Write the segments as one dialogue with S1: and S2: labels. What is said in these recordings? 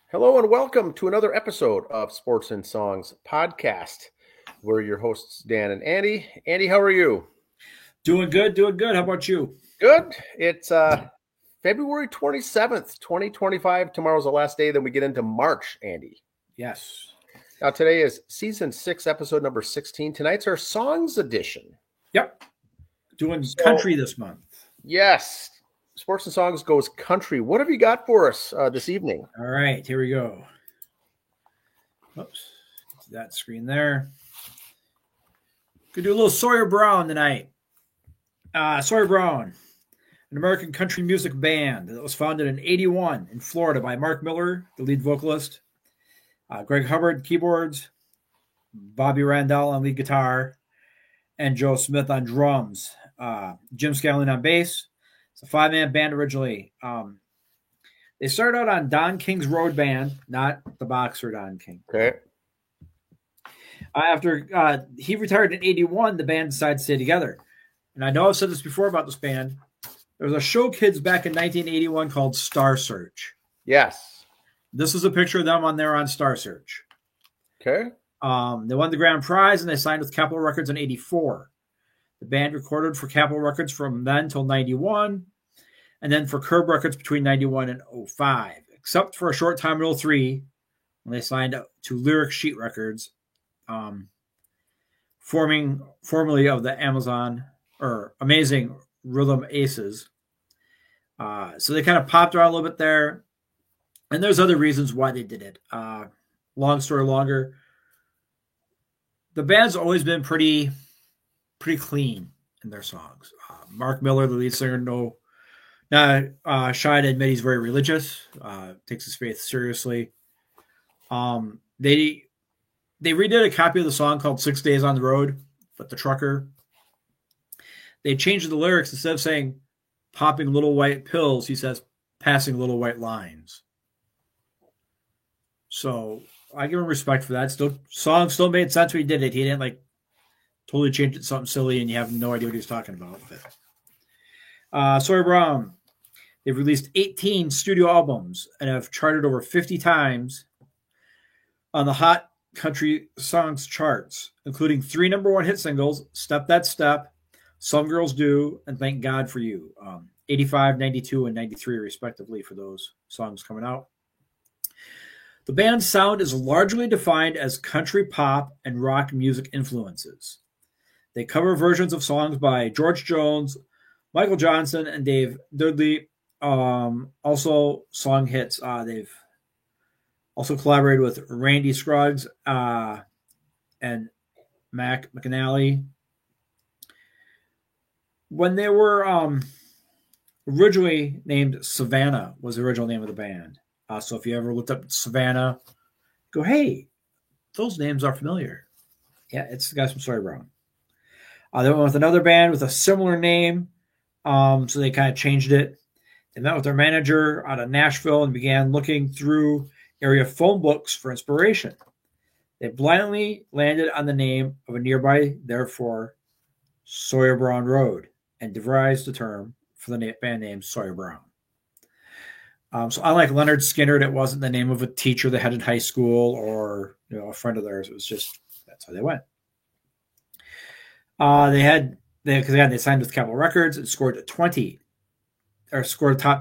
S1: Hello and welcome to another episode of Sports and Songs podcast. We're your hosts, Dan and Andy. Andy, how are you?
S2: Doing good, doing good. How about you?
S1: Good. It's February 27th, 2025. Tomorrow's the last day, then we get into March, Andy.
S2: Yes.
S1: Now, today is season 6, episode number 16. Tonight's our songs edition.
S2: Yep. Doing
S1: So,
S2: country this month.
S1: yes, Sports and Songs goes country. What have you got for us this evening?
S2: All right, here we go. Oops. That screen there. Could do a little Sawyer Brown tonight. Sawyer Brown, an American country music band that was founded in 1981 in Florida by Mark Miller, the lead vocalist, Greg Hubbard, keyboards, Bobby Randall on lead guitar, and Joe Smith on drums. Jim Scanlon on bass. It's a 5-man band originally. They started out on Don King's Road Band, not the boxer Don King.
S1: Okay.
S2: After he retired in 1981, the band decided to stay together. And I know I've said this before about this band. There was a show kids back in 1981 called Star Search.
S1: Yes.
S2: This is a picture of them on there on Star Search.
S1: Okay.
S2: They won the grand prize and they signed with Capitol Records in 1984. The band recorded for Capitol Records from then till 1991, and then for Curb Records between 1991 and 2005, except for a short time in 2003 when they signed to Lyric Sheet Records, formerly of the Amazing Rhythm Aces. So they kind of popped around a little bit there, and there's other reasons why they did it. Long story longer, the band's always been pretty clean in their songs. Mark Miller, the lead singer, not shy to admit he's very religious, takes his faith seriously. They redid a copy of the song called 6 Days on the Road, but the trucker. They changed the lyrics. Instead of saying popping little white pills, he says passing little white lines. So I give him respect for that. Song still made sense when he did it. He didn't totally change it to something silly and you have no idea what he was talking about. But, Sawyer Brown, they've released 18 studio albums and have charted over 50 times on the Hot Country Songs charts, including 3 number 1 hit singles, Step That Step, Some Girls Do, and Thank God for You, 85, 92, and 93 respectively for those songs coming out. The band's sound is largely defined as country pop and rock music influences. They cover versions of songs by George Jones, Michael Johnson, and Dave Dudley. Also song hits. They've also collaborated with Randy Scruggs and Mac McAnally. When they were originally named Savannah was the original name of the band. So if you ever looked up Savannah, go, hey, those names are familiar. Yeah, it's the guys from Sawyer Brown. They went with another band with a similar name, so they kind of changed it. They met with their manager out of Nashville and began looking through area phone books for inspiration. They blindly landed on the name of a nearby, therefore, Sawyer Brown Road, and devised the term for the band name Sawyer Brown. So unlike Leonard Skinner, it wasn't the name of a teacher they had in high school or a friend of theirs. It was just that's how they went. They signed with Capitol Records and scored a top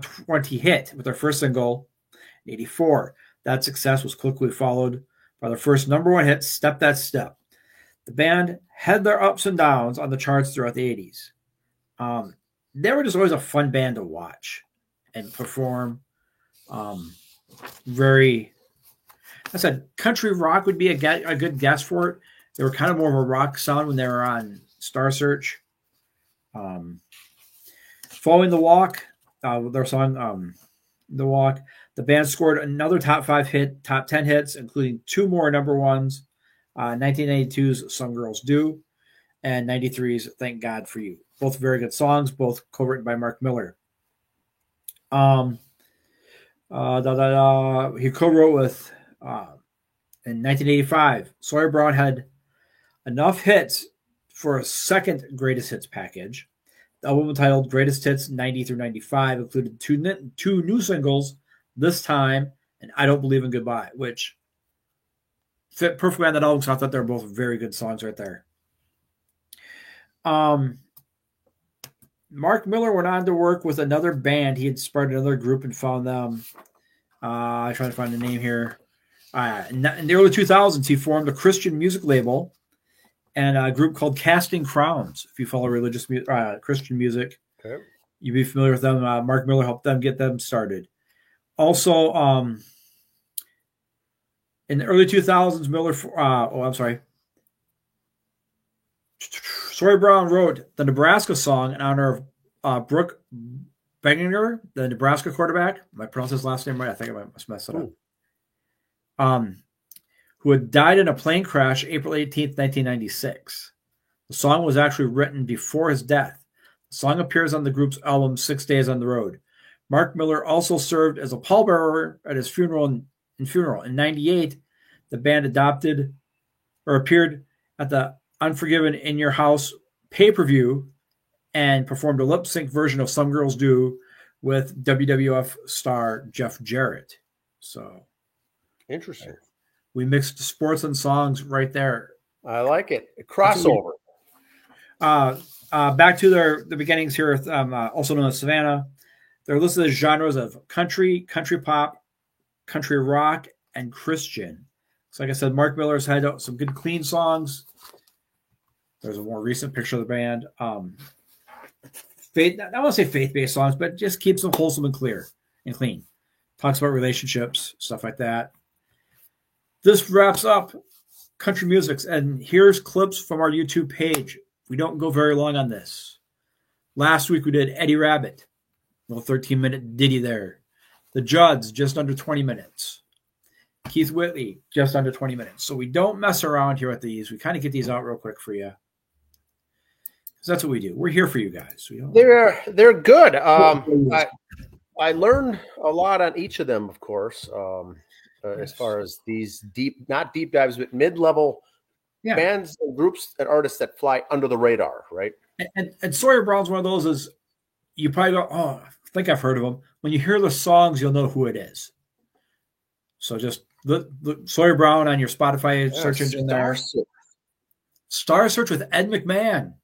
S2: 20 hit with their first single in 1984. That success was quickly followed by their first number 1 hit, Step That Step. The band had their ups and downs on the charts throughout the 1980s. They were just always a fun band to watch and perform. I said country rock would be a good guess for it. They were kind of more of a rock sound when they were on Star Search. Following The Walk, their song The Walk, the band scored another top 10 hits, including 2 more number 1s, 1992's Some Girls Do and 93's Thank God for You. Both very good songs, both co-written by Mark Miller. He co-wrote with in 1985. Sawyer Brown had enough hits for a second greatest hits package. The album entitled Greatest Hits 90 through 95 included two new singles, This Time and I Don't Believe in Goodbye, which fit perfectly on that album. So I thought they were both very good songs right there. Mark Miller went on to work with another band. He had started another group and found them. I'm trying to find the name here. In the early 2000s, he formed a Christian music label and a group called Casting Crowns. If you follow religious Christian music,
S1: Okay.
S2: you'd be familiar with them. Mark Miller helped them get them started. Also, in the early 2000s, Sawyer Brown wrote the Nebraska song in honor of Brooke Benninger, the Nebraska quarterback. Am I pronouncing his last name right? I think I might mess it up. Who had died in a plane crash April 18th, 1996. The song was actually written before his death. The song appears on the group's album 6 Days on the Road. Mark Miller also served as a pallbearer at his funeral. In 1998, the band appeared at the Unforgiven in Your House pay-per-view and performed a lip-sync version of Some Girls Do with WWF star Jeff Jarrett. So
S1: Interesting.
S2: We mixed sports and songs right there.
S1: I like it. A crossover.
S2: Back to the beginnings here, also known as Savannah. They're listed as genres of country, country pop, country rock, and Christian. So like I said, Mark Miller's had some good clean songs. There's a more recent picture of the band. I don't want to say faith-based songs, but just keeps them wholesome and clear and clean. Talks about relationships, stuff like that. This wraps up country music, and here's clips from our YouTube page. We don't go very long on this. Last week we did Eddie Rabbit, a little 13-minute ditty there. The Judds, just under 20 minutes. Keith Whitley, just under 20 minutes. So we don't mess around here with these. We kind of get these out real quick for you. Because that's what we do. We're here for you guys.
S1: They're good. I learned a lot on each of them, of course. As far as these not deep dives, but mid-level bands and groups and artists that fly under the radar, right?
S2: And Sawyer Brown's one of those is you probably go, oh, I think I've heard of them. When you hear the songs, you'll know who it is. So just look Sawyer Brown on your Spotify search engine there. Star Search with Ed McMahon.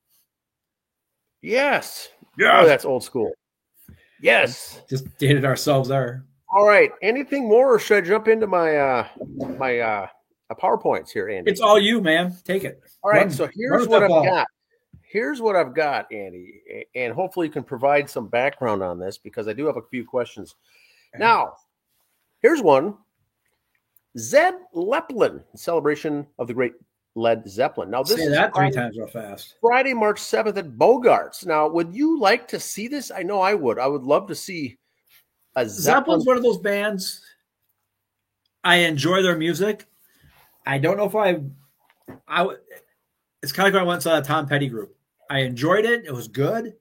S1: Yes. Oh, that's old school. Yes.
S2: Just dated ourselves there.
S1: All right. Anything more, or should I jump into my my PowerPoints here, Andy?
S2: It's all you, man. Take it.
S1: All right. So here's what I've got. Here's what I've got, Andy, and hopefully you can provide some background on this because I do have a few questions. Okay. Now, here's one. Zed Leplin, celebration of the great Led Zeppelin. Now, this
S2: is that Friday, 3 times real fast.
S1: Friday, March 7th at Bogarts. Now, would you like to see this? I know I would. I would love to see a
S2: Zeppelin's one of those bands. I enjoy their music. I don't know if I would. It's kind of like when I went to the Tom Petty group. I enjoyed it. It was good,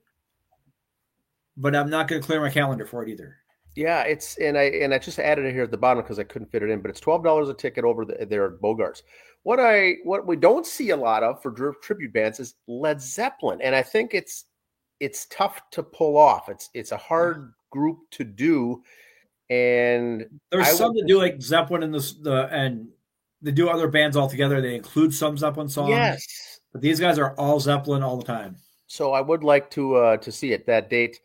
S2: but I'm not going to clear my calendar for it either.
S1: Yeah, and I just added it here at the bottom because I couldn't fit it in, but it's $12 a ticket over there at Bogarts. What we don't see a lot of for tribute bands is Led Zeppelin, and I think it's tough to pull off. It's a hard group to do, and
S2: there's some that do like Zeppelin and they do other bands all together. They include some Zeppelin songs.
S1: Yes,
S2: but these guys are all Zeppelin all the time.
S1: So I would like to see it. That date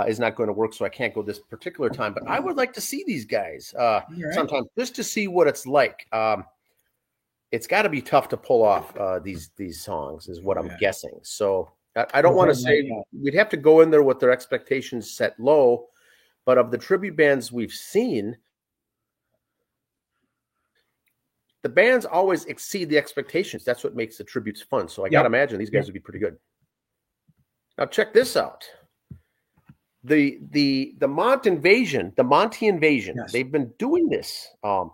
S1: is not going to work, so I can't go this particular time. But I would like to see these guys sometime just to see what it's like. It's got to be tough to pull off these songs, is what I'm guessing. So I don't want to say we'd have to go in there with their expectations set low, but of the tribute bands we've seen, the bands always exceed the expectations. That's what makes the tributes fun. So I got to imagine these guys would be pretty good. Now check this out. The Monty Invasion, yes. They've been doing this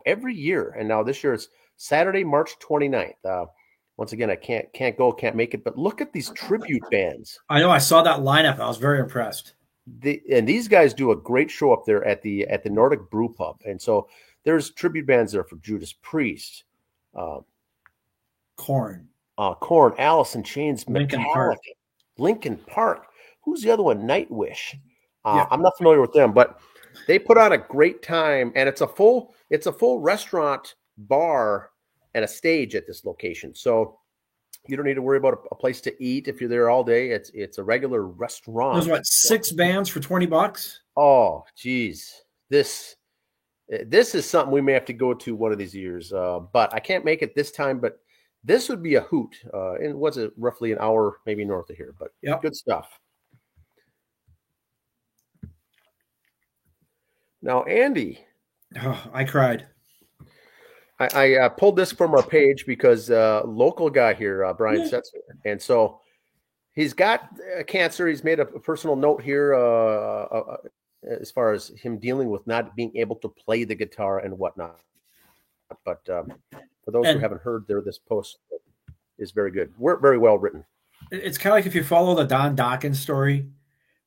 S1: every year, and now this year it's Saturday, March 29th. Once again, I can't make it, but look at these tribute bands.
S2: I know, I saw that lineup. I was very impressed.
S1: And these guys do a great show up there at the Nordic Brew Pub, and so there's tribute bands there for Judas Priest,
S2: Korn,
S1: Alice in Chains,
S2: Linkin
S1: Park. Who's the other one? Nightwish. I'm not familiar with them, but They put on a great time, and it's a full restaurant, bar, and a stage at this location. So you don't need to worry about a place to eat if you're there all day. It's a regular restaurant.
S2: There's what, 6 bands for $20?
S1: Oh, geez. This is something we may have to go to one of these years. But I can't make it this time, but this would be a hoot. And was it roughly an hour, maybe north of here, but Good stuff. Now, Andy.
S2: Oh, I cried.
S1: I pulled this from our page because local guy here, Brian Setzer, and so he's got cancer. He's made a personal note here as far as him dealing with not being able to play the guitar and whatnot. But for those who haven't heard this post is very good. Very well written.
S2: It's kind of like if you follow the Don Dawkins story,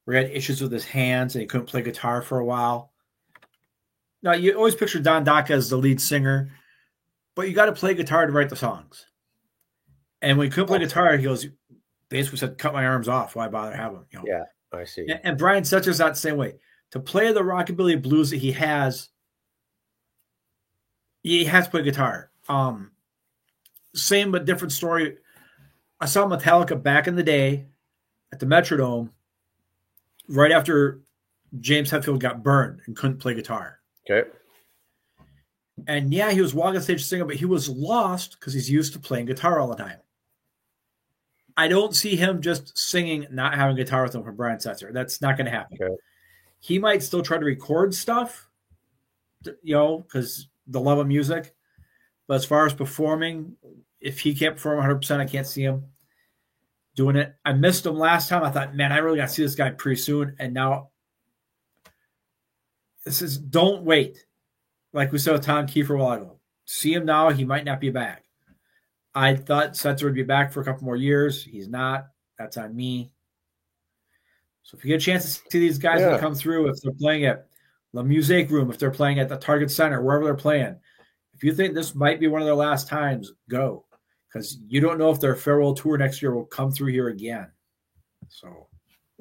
S2: where he had issues with his hands and he couldn't play guitar for a while. Now, you always picture Don Dawkins as the lead singer, but you got to play guitar to write the songs. And when he couldn't play guitar, he basically said, cut my arms off. Why bother having them?
S1: Yeah, I see.
S2: And Brian Setzer's that same way. To play the rockabilly blues that he has to play guitar. Same but different story. I saw Metallica back in the day at the Metrodome right after James Hetfield got burned and couldn't play guitar.
S1: Okay.
S2: And he was walking on stage singing, but he was lost because he's used to playing guitar all the time. I don't see him just singing, not having guitar with him for Brian Setzer. That's not going to happen. Okay. He might still try to record stuff, because the love of music. But as far as performing, if he can't perform 100%, I can't see him doing it. I missed him last time. I thought, man, I really got to see this guy pretty soon. And now this is, don't wait. Like we said with Tom Kiefer a while ago. See him now. He might not be back. I thought Setzer would be back for a couple more years. He's not. That's on me. So if you get a chance to see these guys that come through, if they're playing at the Music Room, if they're playing at the Target Center, wherever they're playing, if you think this might be one of their last times, go. Because you don't know if their farewell tour next year will come through here again. So,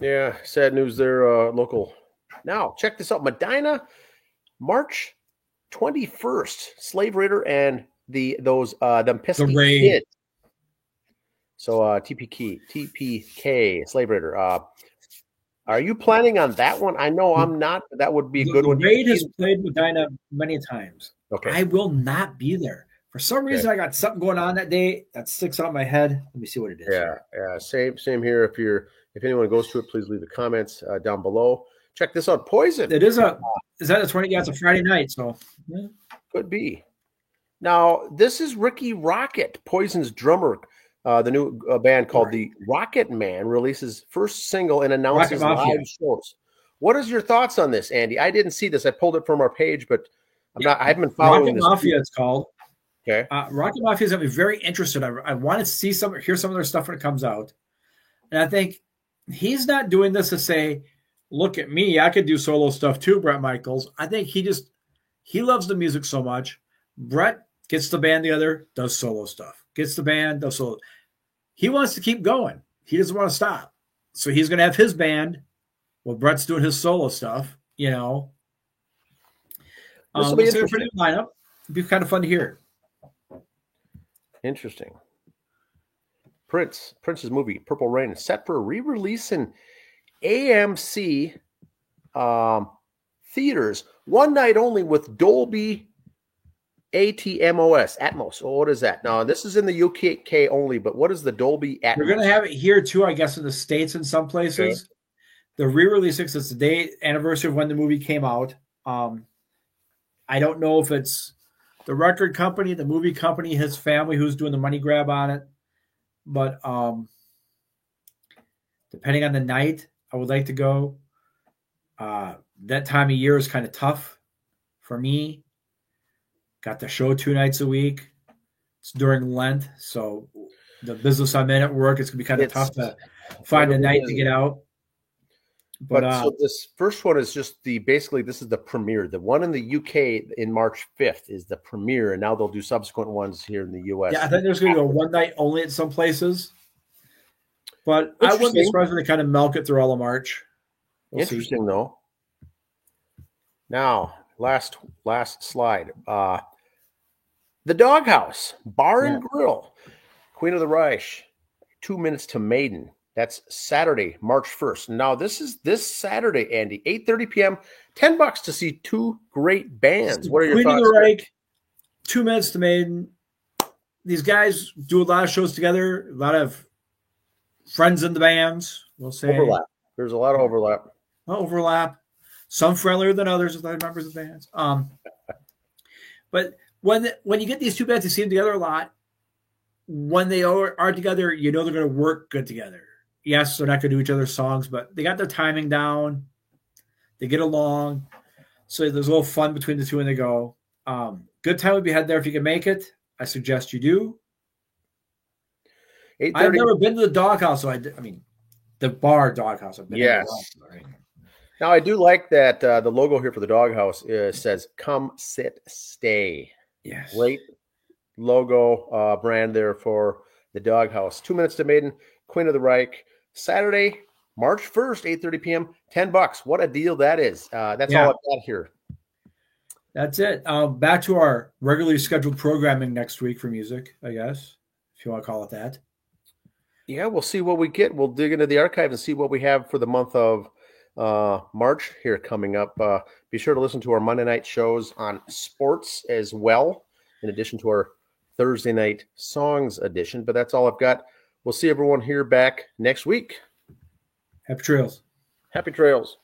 S1: yeah, sad news there, local. Now, check this out. Medina, March 21st, Slave Raider and them pesky kids. So TPK, Slave Raider. Are you planning on that one? I know I'm not, but that would be a good one.
S2: Raid has played Medina many times.
S1: Okay.
S2: I will not be there. For some reason, I got something going on that day that sticks out in my head. Let me see what it is.
S1: Yeah. Same here. If anyone goes to it, please leave the comments down below. Check this out. Poison.
S2: It is that the 20th? Yeah, it's a Friday night, so
S1: could be. Now, this is Ricky Rocket, Poison's drummer. The new band called the Rocket Man releases first single and announces live shows. What is your thoughts on this, Andy? I didn't see this. I pulled it from our page, but I haven't been following
S2: Rocket
S1: this.
S2: Mafia, it's called.
S1: Okay.
S2: Rocket Mafia is going to be very interested. I want to hear some of their stuff when it comes out. And I think he's not doing this to say, look at me, I could do solo stuff too, Bret Michaels. I think he loves the music so much. Bret gets the band together, does solo stuff. Gets the band, does solo. He wants to keep going. He doesn't want to stop. So he's going to have his band while Bret's doing his solo stuff, This will be a pretty good lineup. It'd be kind of fun to hear.
S1: Interesting. Prince's movie Purple Rain is set for a re-release in AMC theaters one night only with Dolby Atmos. Oh, what is that? Now, this is in the UK only, but what is the Dolby Atmos?
S2: We're going to have it here too, I guess, in the States in some places. Okay. The re-release is the day anniversary of when the movie came out. I don't know if it's the record company, the movie company, his family who's doing the money grab on it. But depending on the night, I would like to go. That time of year is kind of tough for me. Got the show 2 nights a week. It's during Lent, so the business I'm in at work, it's going to be kind of tough to find a night to get out.
S1: But so this first one is just basically this is the premiere. The one in the UK in March 5th is the premiere, and now they'll do subsequent ones here in the US.
S2: Yeah, I think there's going to go one night only at some places. But I wouldn't be surprised when they kind of milk it through all of March.
S1: Interesting, though. Now, last slide. The Doghouse Bar and Grill, Queen of the Reich, 2 Minutes to Maiden. That's Saturday, March 1st. Now, this is this Saturday, Andy, 8:30 p.m. $10 to see two great bands. What are your
S2: Queen
S1: thoughts?
S2: Queen of the Reich, 2 Minutes to Maiden. These guys do a lot of shows together. A lot of friends in the bands. We'll say
S1: overlap. There's a lot of overlap.
S2: Overlap. Some friendlier than others with other members of the bands. But when you get these two bands, you see them together a lot. When they are together, you know they're going to work good together. Yes, they're not going to do each other's songs, but they got their timing down. They get along. So there's a little fun between the two when they go. Good time would be had there if you can make it. I suggest you do. I've never been to the Doghouse, so I mean, the bar Doghouse. I've been
S1: yes. Now, I do like that the logo here for the Doghouse says, "Come, sit, stay."
S2: Yes.
S1: Great logo brand there for the Doghouse. 2 Minutes to Maiden, Queen of the Reich. Saturday, March 1st, 8:30 p.m., $10. What a deal that is. That's all I've got here.
S2: That's it. Back to our regularly scheduled programming next week for music, I guess, if you want to call it that.
S1: Yeah, we'll see what we get. We'll dig into the archive and see what we have for the month of March here coming up. Be sure to listen to our Monday night shows on sports as well, in addition to our Thursday night songs edition. But that's all I've got. We'll see everyone here back next week.
S2: Happy trails.
S1: Happy trails.